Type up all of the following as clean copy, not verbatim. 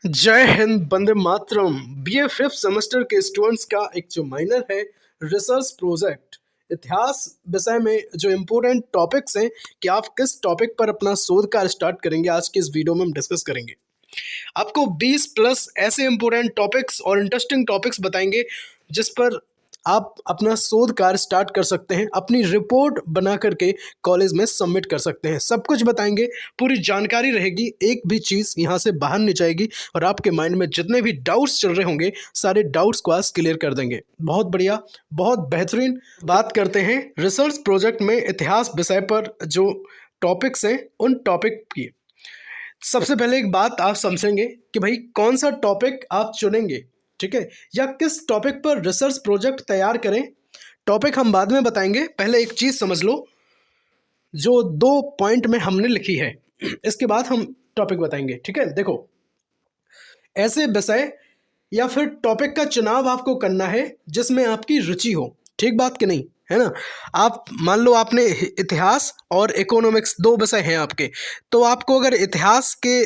जय Hind, Vande Mataram. BA fifth semester के students का एक जो माइनर है रिसर्च प्रोजेक्ट, इतिहास विषय में जो इम्पोर्टेंट टॉपिक्स हैं कि आप किस टॉपिक पर अपना शोध कार्य स्टार्ट करेंगे, आज के इस वीडियो में हम डिस्कस करेंगे। आपको 20 प्लस ऐसे इम्पोर्टेंट टॉपिक्स और इंटरेस्टिंग टॉपिक्स बताएंगे जिस पर आप अपना शोध कार्य स्टार्ट कर सकते हैं, अपनी रिपोर्ट बना करके कॉलेज में सबमिट कर सकते हैं। सब कुछ बताएंगे, पूरी जानकारी रहेगी, एक भी चीज़ यहाँ से बाहर नहीं जाएगी और आपके माइंड में जितने भी डाउट्स चल रहे होंगे सारे डाउट्स को आज क्लियर कर देंगे। बहुत बढ़िया, बहुत बेहतरीन। बात करते हैं रिसर्च प्रोजेक्ट में इतिहास विषय पर जो टॉपिक्स हैं उन टॉपिक की। सबसे पहले एक बात आप समझेंगे कि भाई कौन सा टॉपिक आप चुनेंगे, ठीक है, या किस टॉपिक पर रिसर्च प्रोजेक्ट तैयार करें। टॉपिक हम बाद में बताएंगे, पहले एक चीज़ समझ लो जो 2 पॉइंट में हमने लिखी है, इसके बाद हम टॉपिक बताएंगे। ठीक है, देखो, ऐसे विषय या फिर टॉपिक का चुनाव आपको करना है जिसमें आपकी रुचि हो। ठीक बात कि नहीं, है ना। आप मान लो आपने इतिहास और इकोनॉमिक्स 2 विषय हैं आपके, तो आपको अगर इतिहास के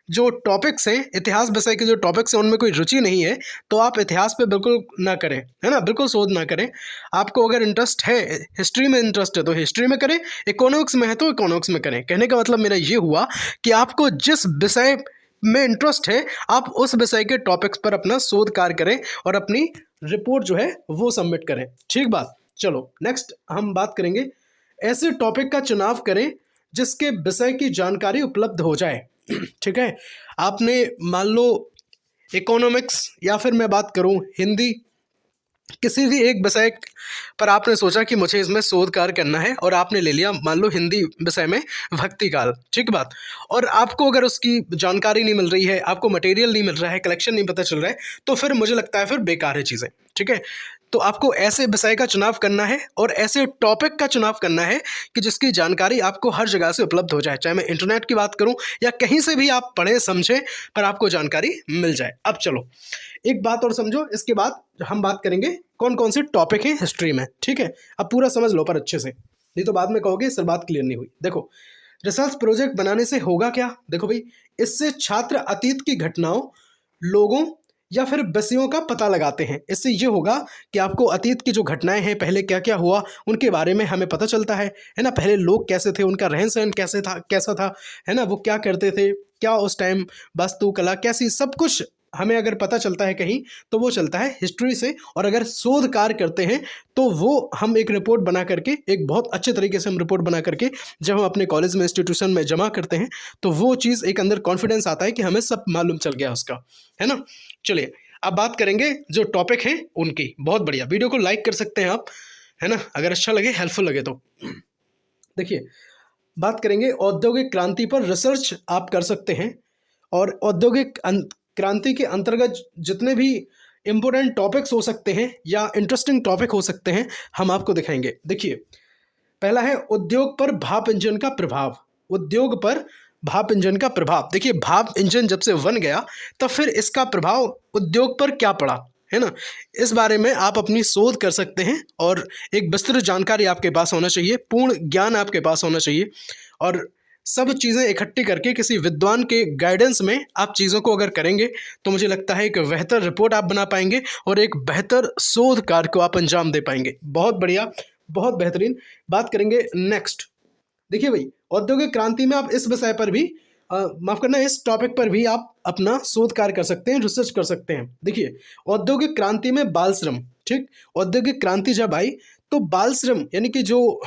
जो टॉपिक्स हैं, इतिहास विषय के जो टॉपिक्स हैं उनमें कोई रुचि नहीं है तो आप इतिहास पे बिल्कुल ना करें, है ना, बिल्कुल शोध ना करें। आपको अगर इंटरेस्ट है, हिस्ट्री में इंटरेस्ट है तो हिस्ट्री में करें, इकोनॉमिक्स में है तो इकोनॉमिक्स में करें। कहने का मतलब मेरा ये हुआ कि आपको जिस विषय में इंटरेस्ट है आप उस विषय के टॉपिक्स पर अपना शोध कार्य करें और अपनी रिपोर्ट जो है वो सबमिट करें। ठीक बात। चलो नेक्स्ट हम बात करेंगे, ऐसे टॉपिक का चुनाव करें जिसके विषय की जानकारी उपलब्ध हो जाए। ठीक है, आपने मान लो इकोनॉमिक्स या फिर मैं बात करूं हिंदी, किसी भी एक विषय पर आपने सोचा कि मुझे इसमें शोध कार्य करना है और आपने ले लिया मान लो हिंदी विषय में भक्ति काल। ठीक बात। और आपको अगर उसकी जानकारी नहीं मिल रही है, आपको मटेरियल नहीं मिल रहा है, कलेक्शन नहीं पता चल रहा है, तो फिर मुझे लगता है फिर बेकार है चीज़ें। ठीक है, तो आपको ऐसे विषय का चुनाव करना है और ऐसे टॉपिक का चुनाव करना है कि जिसकी जानकारी आपको हर जगह से उपलब्ध हो जाए, चाहे मैं इंटरनेट की बात करूं या कहीं से भी आप पढ़ें समझें पर आपको जानकारी मिल जाए। अब चलो एक बात और समझो, इसके बाद हम बात करेंगे कौन कौन से टॉपिक हैं हिस्ट्री में। ठीक है, अब पूरा समझ लो पर अच्छे से, नहीं तो बाद में कहोगे सर बात क्लियर नहीं हुई। देखो, रिसर्च प्रोजेक्ट बनाने से होगा क्या, देखो भाई, इससे छात्र अतीत की घटनाओं, लोगों या फिर विषयों का पता लगाते हैं। इससे ये होगा कि आपको अतीत की जो घटनाएं हैं, पहले क्या क्या हुआ उनके बारे में हमें पता चलता है ना। पहले लोग कैसे थे, उनका रहन सहन कैसा था, है ना, वो क्या करते थे, क्या उस टाइम वास्तुकला कैसी, सब कुछ हमें अगर पता चलता है कहीं तो वो चलता है हिस्ट्री से। और अगर शोध कार्य करते हैं तो वो हम एक रिपोर्ट बना करके, एक बहुत अच्छे तरीके से हम रिपोर्ट बना करके जब हम अपने कॉलेज में, इंस्टीट्यूशन में जमा करते हैं तो वो चीज़ एक अंदर कॉन्फिडेंस आता है कि हमें सब मालूम चल गया उसका, है ना। चलिए अब बात करेंगे जो टॉपिक हैं उनकी। बहुत बढ़िया, वीडियो को लाइक कर सकते हैं आप, है ना, अगर अच्छा लगे, हेल्पफुल लगे तो। देखिए, बात करेंगे औद्योगिक क्रांति पर रिसर्च आप कर सकते हैं और औद्योगिक क्रांति के अंतर्गत जितने भी इम्पोर्टेंट टॉपिक्स हो सकते हैं या इंटरेस्टिंग टॉपिक हो सकते हैं हम आपको दिखाएंगे। देखिए, पहला है उद्योग पर भाप इंजन का प्रभाव। उद्योग पर भाप इंजन का प्रभाव, देखिए भाप इंजन जब से बन गया तब फिर इसका प्रभाव उद्योग पर क्या पड़ा, है ना, इस बारे में आप अपनी शोध कर सकते हैं और एक विस्तृत जानकारी आपके पास होना चाहिए, पूर्ण ज्ञान आपके पास होना चाहिए और सब चीज़ें इकट्ठी करके किसी विद्वान के गाइडेंस में आप चीज़ों को अगर करेंगे तो मुझे लगता है एक बेहतर रिपोर्ट आप बना पाएंगे और एक बेहतर शोध कार्य को आप अंजाम दे पाएंगे। बहुत बढ़िया, बहुत बेहतरीन। बात करेंगे नेक्स्ट। देखिए भाई, औद्योगिक क्रांति में आप इस विषय पर भी माफ करना, इस टॉपिक पर भी आप अपना शोध कार्य कर सकते हैं, रिसर्च कर सकते हैं। देखिए, औद्योगिक क्रांति में बाल श्रम, ठीक, औद्योगिक क्रांति जब आई तो बाल श्रम यानी कि जो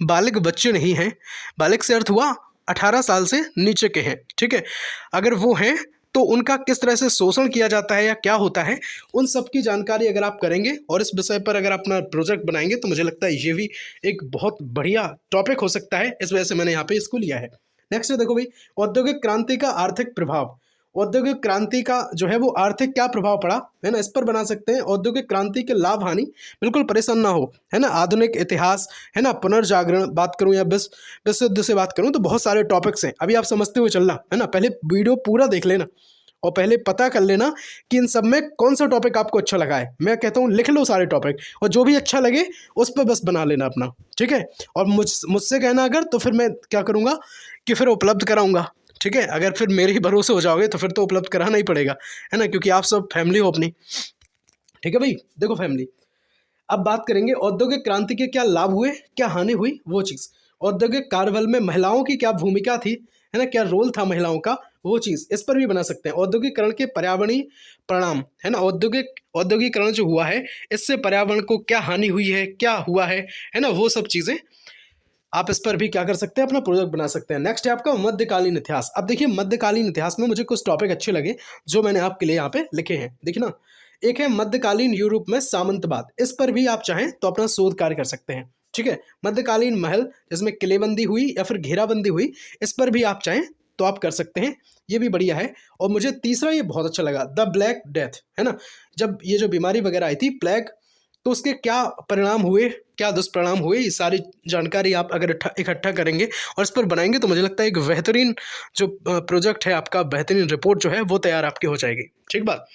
बालिग बच्चे नहीं हैं, बालिग से अर्थ हुआ 18 साल से नीचे के हैं, ठीक है, अगर वो हैं तो उनका किस तरह से शोषण किया जाता है या क्या होता है, उन सब की जानकारी अगर आप करेंगे और इस विषय पर अगर अपना प्रोजेक्ट बनाएंगे तो मुझे लगता है ये भी एक बहुत बढ़िया टॉपिक हो सकता है। इस वजह से मैंने यहाँ पे इसको लिया है। नेक्स्ट देखो भाई, औद्योगिक क्रांति का आर्थिक प्रभाव। औद्योगिक क्रांति का जो है वो आर्थिक क्या प्रभाव पड़ा, है ना, इस पर बना सकते हैं। औद्योगिक क्रांति के लाभ हानि, बिल्कुल परेशान ना हो, है ना। आधुनिक इतिहास, है ना, पुनर्जागरण बात करूं या विश्व युद्ध से बात करूं तो बहुत सारे टॉपिक्स हैं, अभी आप समझते हुए चलना, है ना। पहले वीडियो पूरा देख लेना और पहले पता कर लेना कि इन सब में कौन सा टॉपिक आपको अच्छा लगा है। मैं कहता हूँ लिख लो सारे टॉपिक और जो भी अच्छा लगे उस पर बस बना लेना अपना, ठीक है। और मुझसे कहना अगर तो फिर मैं क्या करूँगा कि फिर उपलब्ध कराऊँगा, ठीक है, अगर फिर मेरे ही भरोसे हो जाओगे तो फिर तो उपलब्ध कराना ही पड़ेगा, है ना, क्योंकि आप सब फैमिली हो अपनी। ठीक है भाई, देखो फैमिली, अब बात करेंगे औद्योगिक क्रांति के क्या लाभ हुए, क्या हानि हुई, वो चीज़। औद्योगिक कार्यबल में महिलाओं की क्या भूमिका थी, है ना, क्या रोल था महिलाओं का, वो चीज़ इस पर भी बना सकते हैं। औद्योगिकरण के पर्यावरणीय परिणाम, है ना, औद्योगिकरण जो हुआ है इससे पर्यावरण को क्या हानि हुई है, क्या हुआ है ना, वो सब चीज़ें आप इस पर भी क्या कर सकते हैं, अपना प्रोजेक्ट बना सकते हैं। नेक्स्ट है आपका मध्यकालीन इतिहास। अब देखिए मध्यकालीन इतिहास में मुझे कुछ टॉपिक अच्छे लगे जो मैंने आपके लिए यहाँ पे लिखे हैं, देखिए ना। एक है मध्यकालीन यूरोप में सामंतवाद, इस पर भी आप चाहें तो अपना शोध कार्य कर सकते हैं। ठीक है, मध्यकालीन महल जिसमें किलेबंदी हुई या फिर घेराबंदी हुई, इस पर भी आप चाहें तो आप कर सकते हैं, ये भी बढ़िया है। और मुझे तीसरा ये बहुत अच्छा लगा, द ब्लैक डेथ, है ना, जब ये जो बीमारी वगैरह आई थी प्लेग, तो उसके क्या परिणाम हुए, क्या दुष्परिणाम हुए, ये सारी जानकारी आप अगर इकट्ठा करेंगे और इस पर बनाएंगे तो मुझे लगता है एक बेहतरीन जो प्रोजेक्ट है आपका, बेहतरीन रिपोर्ट जो है वो तैयार आपकी हो जाएगी। ठीक बात।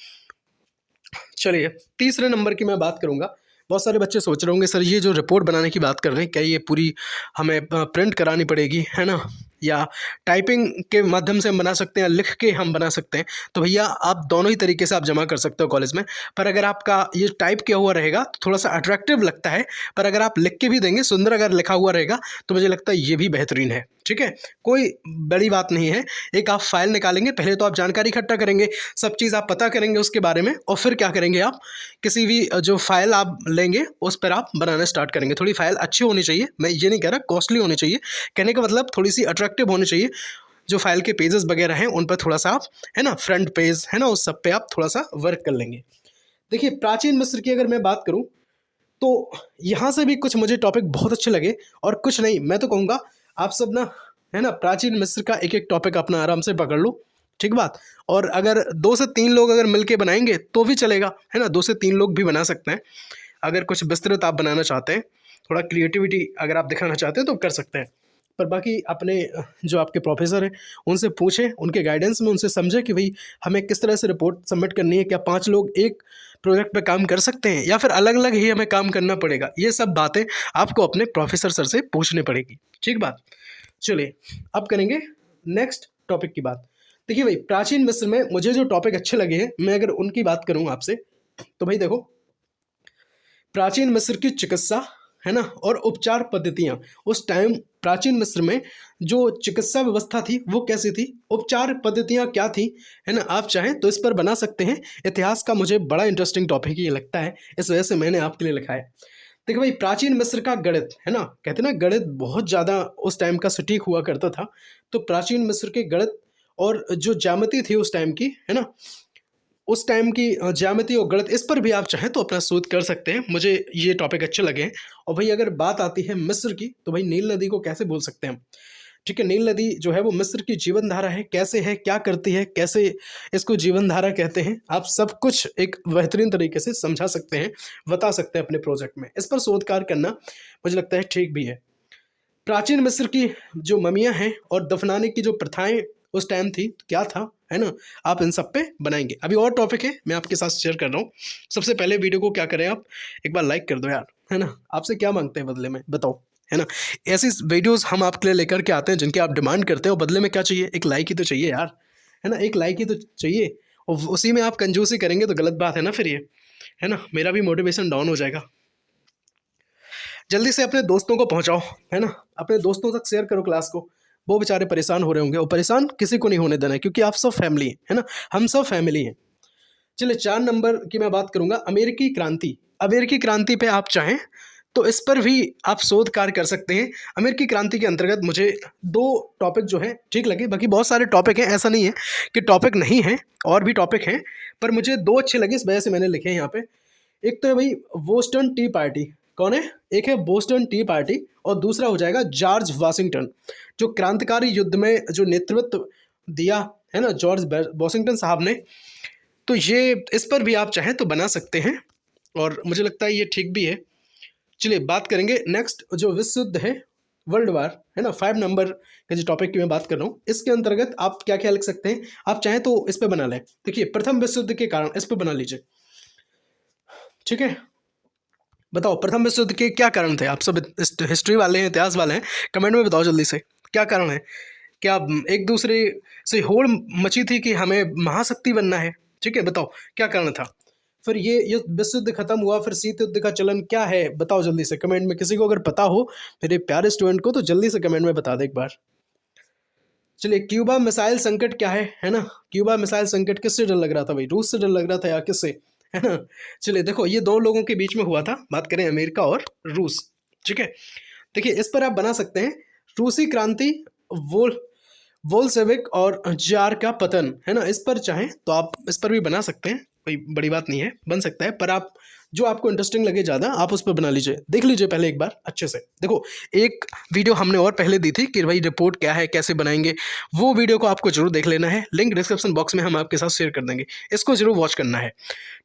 चलिए तीसरे नंबर की मैं बात करूंगा। बहुत सारे बच्चे सोच रहे होंगे सर ये जो रिपोर्ट बनाने की बात कर रहे हैं क्या ये पूरी हमें प्रिंट करानी पड़ेगी, है ना, या टाइपिंग के माध्यम से हम बना सकते हैं, लिख के हम बना सकते हैं। तो भैया आप दोनों ही तरीके से आप जमा कर सकते हो कॉलेज में, पर अगर आपका ये टाइप किया हुआ रहेगा तो थोड़ा सा अट्रैक्टिव लगता है, पर अगर आप लिख के भी देंगे सुंदर अगर लिखा हुआ रहेगा तो मुझे लगता है ये भी बेहतरीन है। ठीक है, कोई बड़ी बात नहीं है। एक आप फाइल निकालेंगे, पहले तो आप जानकारी इकट्ठा करेंगे, सब चीज़ आप पता करेंगे उसके बारे में, और फिर क्या करेंगे आप किसी भी जो फाइल आप लेंगे उस पर आप बनाना स्टार्ट करेंगे। थोड़ी फाइल अच्छी होनी चाहिए, मैं ये नहीं कह रहा कॉस्टली होनी चाहिए, कहने का मतलब थोड़ी सी अट्रैक्टिव होनी चाहिए। जो फाइल के पेजेस वगैरह हैं उन पर थोड़ा सा आप, है ना, फ्रंट पेज, है ना, उस सब पे आप थोड़ा सा वर्क कर लेंगे। देखिए प्राचीन मिस्र की अगर मैं बात करूं तो यहाँ से भी कुछ मुझे टॉपिक बहुत अच्छे लगे, और कुछ नहीं, मैं तो कहूँगा आप सब ना, है ना, प्राचीन मिस्र का एक एक टॉपिक अपना आराम से पकड़ लो। ठीक बात। और अगर 2 से 3 लोग अगर मिलके बनाएंगे तो भी चलेगा, है ना, 2 से 3 लोग भी बना सकते हैं। अगर कुछ विस्तृत आप बनाना चाहते हैं, थोड़ा क्रिएटिविटी अगर आप दिखाना चाहते हैं तो कर सकते हैं। पर बाकी अपने जो आपके प्रोफेसर हैं उनसे पूछें, उनके गाइडेंस में उनसे समझें कि भाई हमें किस तरह से रिपोर्ट सबमिट करनी है, क्या 5 लोग एक प्रोजेक्ट पे काम कर सकते हैं या फिर अलग अलग ही हमें काम करना पड़ेगा। ये सब बातें आपको अपने प्रोफेसर सर से पूछनी पड़ेगी। ठीक बात। चलिए अब करेंगे नेक्स्ट टॉपिक की बात। देखिए भाई प्राचीन मिस्र में मुझे जो टॉपिक अच्छे लगे हैं, मैं अगर उनकी बात करूँ आपसे तो भाई देखो, प्राचीन मिस्र की चिकित्सा, है ना, और उपचार पद्धतियाँ, उस टाइम प्राचीन मिस्र में जो चिकित्सा व्यवस्था थी वो कैसी थी, उपचार पद्धतियाँ क्या थी, है ना, आप चाहें तो इस पर बना सकते हैं। इतिहास का मुझे बड़ा इंटरेस्टिंग टॉपिक ये लगता है, इस वजह से मैंने आपके लिए लिखा है। देखो भाई प्राचीन मिस्र का गणित, है ना, कहते हैं ना गणित बहुत ज़्यादा उस टाइम का सटीक हुआ करता था। तो प्राचीन मिस्र के गणित और जो ज्यामिति थी उस टाइम की, है ना, उस टाइम की ज्यामिति और गणित, इस पर भी आप चाहें तो अपना शोध कर सकते हैं। मुझे ये टॉपिक अच्छे लगे हैं। और भाई अगर बात आती है मिस्र की तो भाई नील नदी को कैसे भूल सकते हैं हम। ठीक है, नील नदी जो है वो मिस्र की जीवन धारा है, कैसे है, क्या करती है, कैसे इसको जीवन धारा कहते हैं, आप सब कुछ एक बेहतरीन तरीके से समझा सकते हैं, बता सकते हैं अपने प्रोजेक्ट में। इस पर शोध कार्य करना मुझे लगता है ठीक भी है। प्राचीन मिस्र की जो ममियाँ हैं और दफनाने की जो प्रथाएं उस टाइम थी क्या था, है ना, आप इन सब पे बनाएंगे। अभी और टॉपिक है मैं आपके साथ शेयर कर रहा हूँ। सबसे पहले वीडियो को क्या करें आप एक बार लाइक कर दो यार, है ना, आपसे क्या मांगते हैं बदले में बताओ, है ना। ऐसी वीडियोस हम आपके लिए लेकर के आते हैं जिनकी आप डिमांड करते हो, बदले में क्या चाहिए, एक लाइक ही तो चाहिए यार, है ना, एक लाइक ही तो चाहिए। और उसी में आप कंजूसी करेंगे तो गलत बात है ना फिर ये, है ना, मेरा भी मोटिवेशन डाउन हो जाएगा। जल्दी से अपने दोस्तों को पहुंचाओ, है ना, अपने दोस्तों तक शेयर करो क्लास को, वो बेचारे परेशान हो रहे होंगे, और परेशान किसी को नहीं होने देना है क्योंकि आप सब फैमिली हैं, है ना, हम सब फैमिली हैं। चलिए 4 नंबर की मैं बात करूंगा, अमेरिकी क्रांति। अमेरिकी क्रांति पे आप चाहें तो इस पर भी आप शोध कार्य कर सकते हैं। अमेरिकी क्रांति के अंतर्गत मुझे 2 टॉपिक जो है ठीक लगे, बाकी बहुत सारे टॉपिक हैं, ऐसा नहीं है कि टॉपिक नहीं है, और भी टॉपिक हैं, पर मुझे 2 अच्छे लगे इस वजह से मैंने लिखे हैं यहाँ पे। एक तो है भाई बोस्टन टी पार्टी, कौन है, एक है बोस्टन टी पार्टी और दूसरा हो जाएगा जॉर्ज वाशिंगटन, जो क्रांतिकारी युद्ध में जो नेतृत्व दिया, है ना, जॉर्ज वाशिंगटन साहब ने। तो ये इस पर भी आप चाहें तो बना सकते हैं और मुझे लगता है ये ठीक भी है। चलिए बात करेंगे नेक्स्ट, जो विश्व युद्ध है, वर्ल्ड वार, है ना, 5 नंबर के जो टॉपिक की मैं बात कर रहा हूँ, इसके अंतर्गत आप क्या क्या लिख सकते हैं, आप चाहें तो इस पर बना लें। देखिए प्रथम विश्व युद्ध के कारण, इस पर बना लीजिए। ठीक है, बताओ प्रथम विश्व युद्ध के क्या कारण थे, आप सब हिस्ट्री वाले हैं, इतिहास वाले हैं, कमेंट में बताओ जल्दी से क्या कारण है, क्या एक दूसरे से होड़ मची थी कि हमें महाशक्ति बनना है? ठीक है, बताओ क्या कारण था? फिर ये विश्व युद्ध खत्म हुआ, फिर शीत युद्ध का चलन क्या है बताओ जल्दी से कमेंट में। किसी को अगर पता हो मेरे प्यारे स्टूडेंट को तो जल्दी से कमेंट में बता दे एक बार। चलिए, क्यूबा मिसाइल संकट क्या है ना? क्यूबा मिसाइल संकट किससे डर लग रहा था भाई? रूस से डर लग रहा था या किससे, है ना? चलिए देखो, ये दो लोगों के बीच में हुआ था, बात करें अमेरिका और रूस। ठीक है, देखिए इस पर आप बना सकते हैं रूसी क्रांति, वोल वोल्शेविक और जार का पतन, है ना? इस पर चाहें तो आप इस पर भी बना सकते हैं, कोई बड़ी बात नहीं है, बन सकता है। पर आप जो आपको इंटरेस्टिंग लगे ज़्यादा आप उस पर बना लीजिए, देख लीजिए पहले एक बार अच्छे से। देखो, एक वीडियो हमने और पहले दी थी कि भाई रिपोर्ट क्या है, कैसे बनाएंगे, वो वीडियो को आपको जरूर देख लेना है, लिंक डिस्क्रिप्शन बॉक्स में हम आपके साथ शेयर कर देंगे, इसको जरूर वॉच करना है।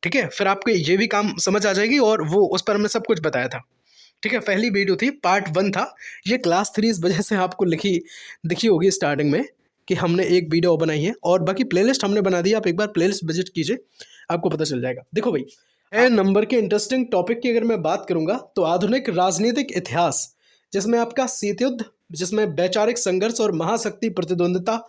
ठीक है, फिर आपको ये भी काम समझ आ जाएगी और वो उस पर हमने सब कुछ बताया था। ठीक है, पहली वीडियो थी, पार्ट 1 था। ये क्लास 3 इस वजह से आपको दिखी होगी स्टार्टिंग में कि हमने एक वीडियो बनाई है, और बाकी प्लेलिस्ट हमने बना दी, आप एक बार प्लेलिस्ट विजिट कीजिए, आपको पता चल जाएगा। देखो भाई, नंबर के इंटरेस्टिंग टॉपिक की अगर मैं बात करूंगा तो आधुनिक राजनीतिक इतिहास, जिसमें आपका शीत युद्ध, जिसमें वैचारिक संघर्ष और महाशक्ति प्रतिद्वंदिता,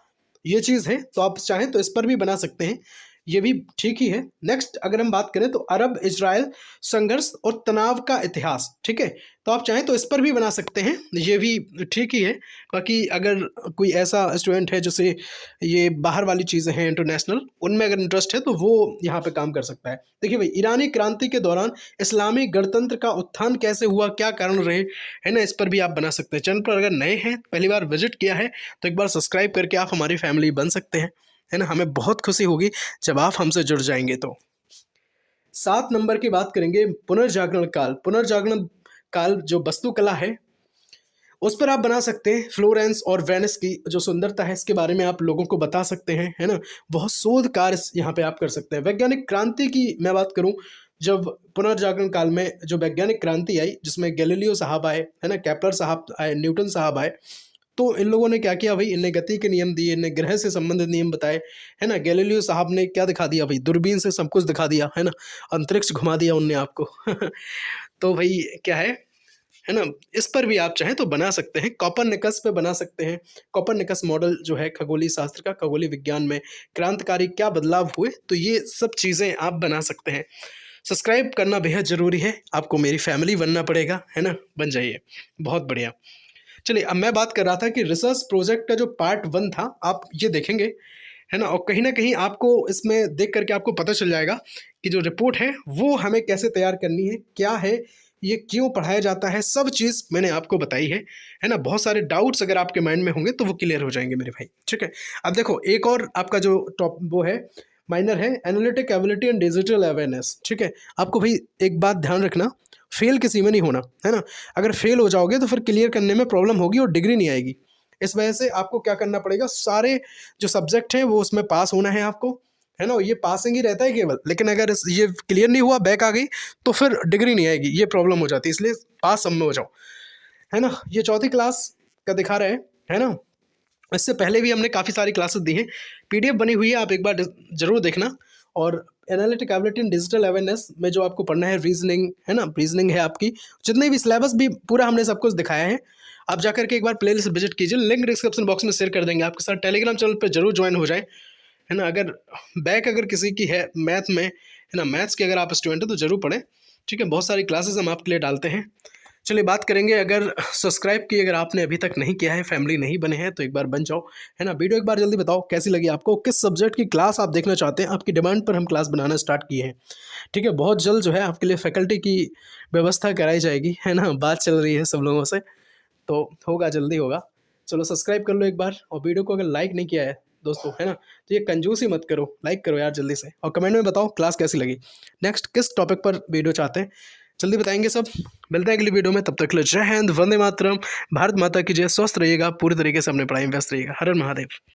ये चीज़ है, तो आप चाहें तो इस पर भी बना सकते हैं, ये भी ठीक ही है। नेक्स्ट अगर हम बात करें तो अरब इजराइल संघर्ष और तनाव का इतिहास, ठीक है, तो आप चाहें तो इस पर भी बना सकते हैं, ये भी ठीक ही है। बाकी अगर कोई ऐसा स्टूडेंट है जैसे ये बाहर वाली चीज़ें हैं इंटरनेशनल, उनमें अगर इंटरेस्ट है तो वो यहाँ पे काम कर सकता है। देखिए भाई, ईरानी क्रांति के दौरान इस्लामी गणतंत्र का उत्थान कैसे हुआ, क्या कारण रहे, है ना? इस पर भी आप बना सकते हैं। चैनल पर अगर नए हैं, पहली बार विजिट किया है, तो एक बार सब्सक्राइब करके आप हमारी फैमिली बन सकते हैं, है ना? हमें बहुत खुशी होगी जब आप हमसे जुड़ जाएंगे। तो 7 नंबर की बात करेंगे, पुनर्जागरण काल। पुनर्जागरण काल जो वास्तुकला है उस पर आप बना सकते हैं। फ्लोरेंस और वेनिस की जो सुंदरता है इसके बारे में आप लोगों को बता सकते हैं, है ना? बहुत शोध कार्य यहाँ पे आप कर सकते हैं। वैज्ञानिक क्रांति की मैं बात करूँ, जब पुनर्जागरण काल में जो वैज्ञानिक क्रांति आई, जिसमें गैलीलियो साहब आए, है ना, केपलर साहब आए, न्यूटन साहब आए, तो इन लोगों ने क्या किया भाई, इन्हें गति के नियम दिए, इन्हें ग्रह से संबंधित नियम बताए, है ना? गैलीलियो साहब ने क्या दिखा दिया भाई, दूरबीन से सब कुछ दिखा दिया, है ना? अंतरिक्ष घुमा दिया उनने आपको तो भाई क्या है ना? इस पर भी आप चाहें तो बना सकते हैं। कॉपरनिकस पे बना सकते हैं। कॉपरनिकस मॉडल जो है खगोलीय शास्त्र का, खगोलीय विज्ञान में क्रांतिकारी क्या बदलाव हुए, तो ये सब चीज़ें आप बना सकते हैं। सब्सक्राइब करना बेहद ज़रूरी है, आपको मेरी फैमिली बनना पड़ेगा, है ना? बन जाइए, बहुत बढ़िया। चलिए, अब मैं बात कर रहा था कि रिसर्च प्रोजेक्ट का जो पार्ट 1 था, आप ये देखेंगे, है ना? और कहीं ना कहीं आपको इसमें देख करके आपको पता चल जाएगा कि जो रिपोर्ट है वो हमें कैसे तैयार करनी है, क्या है ये, क्यों पढ़ाया जाता है, सब चीज़ मैंने आपको बताई है ना? बहुत सारे डाउट्स अगर आपके माइंड में होंगे तो वो क्लियर हो जाएंगे मेरे भाई। ठीक है, अब देखो एक और आपका जो टॉप वो है माइनर है, analytic ability and digital awareness. ठीक है, आपको भाई एक बात ध्यान रखना, फेल किसी में नहीं होना, है ना? अगर फेल हो जाओगे तो फिर क्लियर करने में प्रॉब्लम होगी और डिग्री नहीं आएगी। इस वजह से आपको क्या करना पड़ेगा, सारे जो सब्जेक्ट हैं वो उसमें पास होना है आपको, है ना? ये पासिंग ही रहता है केवल, लेकिन अगर ये क्लियर नहीं हुआ, बैक आ गई, तो फिर डिग्री नहीं आएगी, ये प्रॉब्लम हो जाती है। इसलिए पास सब में हो जाओ, है ना? ये 4th क्लास का दिखा रहे हैं, है ना? इससे पहले भी हमने काफ़ी सारी क्लासेस दी हैं, पीडीएफ बनी हुई है, आप एक बार ज़रूर देखना। और analytic ability and digital awareness में जो आपको पढ़ना है, रीजनिंग, है ना? रीजनिंग है आपकी, जितने भी सिलेबस भी पूरा हमने सब कुछ दिखाया है, आप जाकर के एक बार प्लेलिस्ट विजिट कीजिए, लिंक डिस्क्रिप्शन बॉक्स में शेयर कर देंगे आपके साथ। टेलीग्राम चैनल पर जरूर ज्वाइन हो जाए, है ना? अगर बैक अगर किसी की है मैथ में, है ना, मैथ्स के अगर आप स्टूडेंट हैं तो जरूर पढ़ें। ठीक है, बहुत सारी क्लासेस हम आपके लिए डालते हैं। चलिए बात करेंगे, अगर सब्सक्राइब की अगर आपने अभी तक नहीं किया है, फैमिली नहीं बने हैं, तो एक बार बन जाओ, है ना? वीडियो एक बार जल्दी बताओ कैसी लगी आपको, किस सब्जेक्ट की क्लास आप देखना चाहते हैं, आपकी डिमांड पर हम क्लास बनाना स्टार्ट किए हैं। ठीक है, बहुत जल्द जो है आपके लिए फैकल्टी की व्यवस्था कराई जाएगी, है ना? बात चल रही है सब लोगों से, तो होगा, जल्दी होगा। चलो सब्सक्राइब कर लो एक बार, और वीडियो को अगर लाइक नहीं किया है दोस्तों, है ना, तो ये कंजूसी मत करो, लाइक करो यार जल्दी से, और कमेंट में बताओ क्लास कैसी लगी, नेक्स्ट किस टॉपिक पर वीडियो चाहते हैं, जल्दी बताएंगे सब। मिलते हैं अगली वीडियो में, तब तक के लिए जय हिंद, वंदे मातरम, भारत माता की जय। स्वस्थ रहिएगा, पूरी तरीके से अपने पढ़ाई में व्यस्त रहिएगा। हर हर महादेव।